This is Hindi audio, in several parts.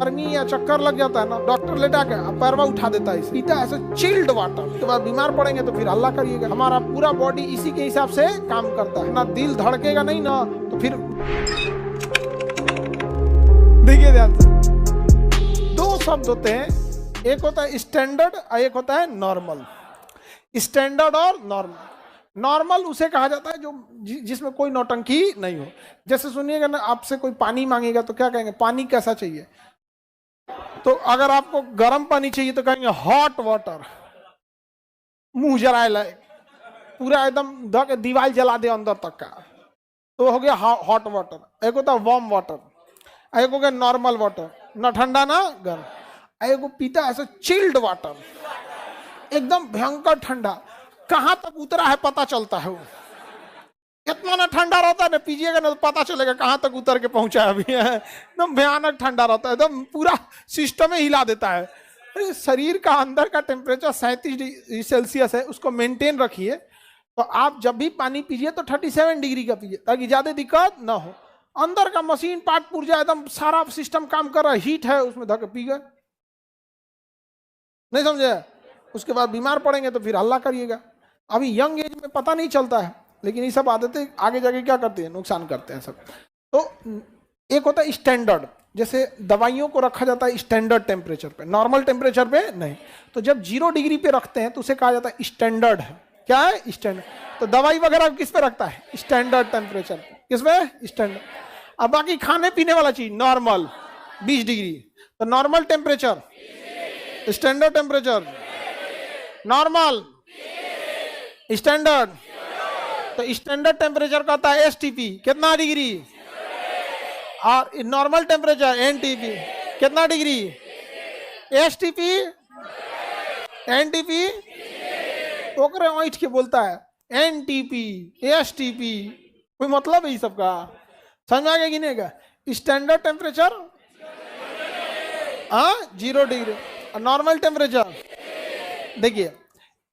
गर्मी या चक्कर लग जाता है ना, डॉक्टर लेटा के पैरवा उठा देता है, पीता है ऐसे चिल्ड वाटर। उसके बाद बीमार पड़ेंगे तो फिर हल्ला करिएगा। हमारा पूरा बॉडी इसी के हिसाब से काम करता है ना, दिल धड़केगा नहीं ना तो फिर देखिए ध्यान से, दो शब्द होते हैं, एक होता है स्टैंडर्ड और एक होता है नॉर्मल। स्टैंडर्ड और नॉर्मल। नॉर्मल उसे कहा जाता है जो जिसमें कोई नौटंकी नहीं हो। जैसे सुनिएगा ना, आपसे कोई पानी मांगेगा तो क्या कहेंगे, पानी कैसा चाहिए? तो अगर आपको गर्म पानी चाहिए तो कहेंगे हॉट वाटर, मुंह जलाए लाए, पूरा एकदम दीवार जला दे अंदर तक का, तो हो गया हॉट वाटर। एक होता है वार्म वाटर, एक हो गया नॉर्मल वाटर, ना ठंडा ना गर्म। एक को पीता ऐसे चिल्ड वाटर, एकदम भयंकर ठंडा, कहां तक उतरा है पता चलता है। वो इतना ना ठंडा रहता है ना, पीजिएगा ना तो पता चलेगा कहां तक उतर के पहुंचा है अभी है। एकदम भयानक ठंडा रहता है, एकदम पूरा सिस्टम ही हिला देता है। अरे शरीर का अंदर का टेम्परेचर 37 डिग्री सेल्सियस है, उसको मेंटेन रखिए। तो आप जब भी पानी पीजिए तो 37 डिग्री का पीजिए, ताकि ज्यादा दिक्कत ना हो। अंदर का मशीन पार्ट पुर्जा एकदम सारा सिस्टम काम कर रहा है, हीट है उसमें, धक पी गए, नहीं समझे? उसके बाद बीमार पड़ेंगे तो फिर हल्ला करिएगा। अभी यंग एज में पता नहीं चलता है, लेकिन ये सब आदतें आगे जाके क्या करती है, नुकसान करते हैं सब। तो एक होता है स्टैंडर्ड, जैसे दवाइयों को रखा जाता है स्टैंडर्ड टेम्परेचर पे, नॉर्मल टेम्परेचर पे नहीं। तो जब 0 डिग्री पे रखते हैं तो उसे कहा जाता है स्टैंडर्ड है। क्या है? स्टैंडर्ड। तो दवाई वगैरह किस पे रखता है? स्टैंडर्ड टेम्परेचर पे। किस पे? स्टैंडर्ड। अब बाकी खाने पीने वाला चीज नॉर्मल 20 डिग्री, तो normal temperature, standard temperature, normal, standard. तो स्टैंडर्ड टेम्परेचर का होता है एसटीपी, कितना डिग्री, और नॉर्मल टेम्परेचर एनटीपी, कितना डिग्री, एसटीपी, एनटीपी, ओकरे ऐठ के बोलता है एनटीपी, एसटीपी, कोई मतलब है ये सबका? समझ में आ गया कि नहीं का? Standard temperature 0 degree, normal temperature देखिए,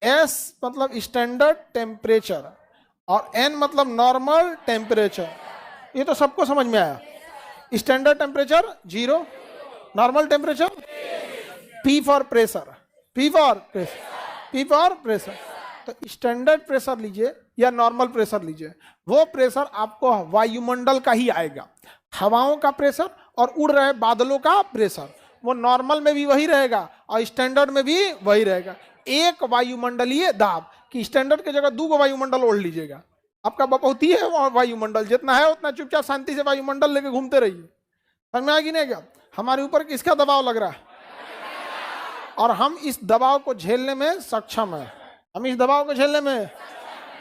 एस मतलब स्टैंडर्ड टेम्परेचर और एन मतलब नॉर्मल टेम्परेचर। ये तो सबको समझ में आया। Standard temperature 0, normal temperature, P for pressure, P for pressure, P for pressure. तो स्टैंडर्ड प्रेशर लीजिए या नॉर्मल प्रेशर लीजिए, वो प्रेशर आपको वायुमंडल का ही आएगा। हवाओं का प्रेशर और उड़ रहे बादलों का प्रेशर, वो नॉर्मल में भी वही रहेगा और स्टैंडर्ड में भी वही रहेगा। एक वायुमंडलीय दाब कि स्टैंडर्ड की जगह 2 वायुमंडल ओढ़ लीजिएगा, आपका बहुत ही है वायुमंडल, जितना है उतना चुपचाप शांति से वायुमंडल लेके घूमते रहिए। समझ में आएगी नहीं क्या? हमारे ऊपर किसका दबाव लग रहा है और हम इस दबाव को झेलने में सक्षम है। हम इस दबाव को झेलने में,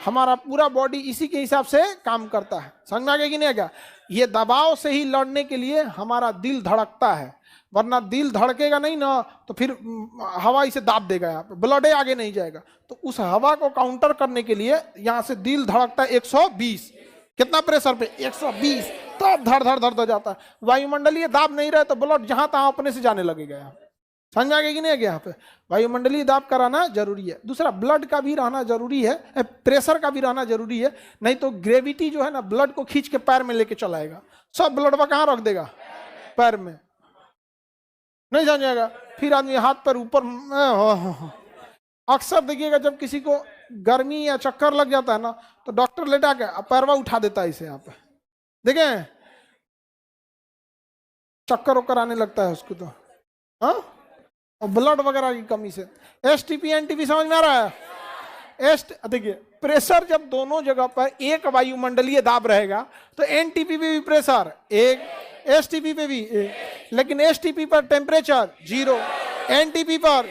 हमारा पूरा बॉडी इसी के हिसाब से काम करता है। समझ में आ गया कि नहीं क्या? ये दबाव से ही लड़ने के लिए हमारा दिल धड़कता है, वरना दिल धड़केगा नहीं ना तो फिर हवा इसे दाब देगा, यहाँ पे ब्लड आगे नहीं जाएगा। तो उस हवा को काउंटर करने के लिए यहाँ से दिल धड़कता है 120, कितना प्रेशर पे? 120, तब धड़ धड़ धड़ धड़ जाता है। वायुमंडलीय दाब नहीं रहे तो ब्लड जहां तहां अपने से जाने लगेगा। यहाँ समझ आ गया कि नहीं गया? यहाँ पे वायुमंडलीय दाब का रहना जरूरी है। दूसरा, ब्लड का भी रहना जरूरी है, प्रेशर का भी रहना जरूरी है, नहीं तो ग्रेविटी जो है ना ब्लड को खींच के पैर में लेके चलाएगा, सब ब्लड वह कहाँ रख देगा? पैर में, नहीं जानिएगा, फिर आदमी हाथ पर ऊपर। अक्सर देखिएगा जब किसी को गर्मी या चक्कर लग जाता है ना तो डॉक्टर लेटा के पैरवा उठा देता है इसे। यहाँ पे देखें, चक्कर वक्कर आने लगता है उसको, तो हाँ, और ब्लड वगैरह की कमी से। एसटीपी एनटीपी समझ में आ रहा है? देखिए, प्रेशर जब दोनों जगह पर एक वायुमंडलीय दाब रहेगा तो एनटीपी पे भी प्रेशर एक, एसटीपी पे भी एक, लेकिन एसटीपी पर टेम्परेचर 0, एनटीपी पर,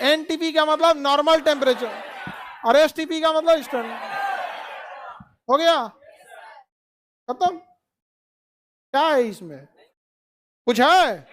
एनटीपी का मतलब नॉर्मल टेम्परेचर और एसटीपी का मतलब स्टैंडर्ड। हो गया खत्म? क्या है इसमें? कुछ है?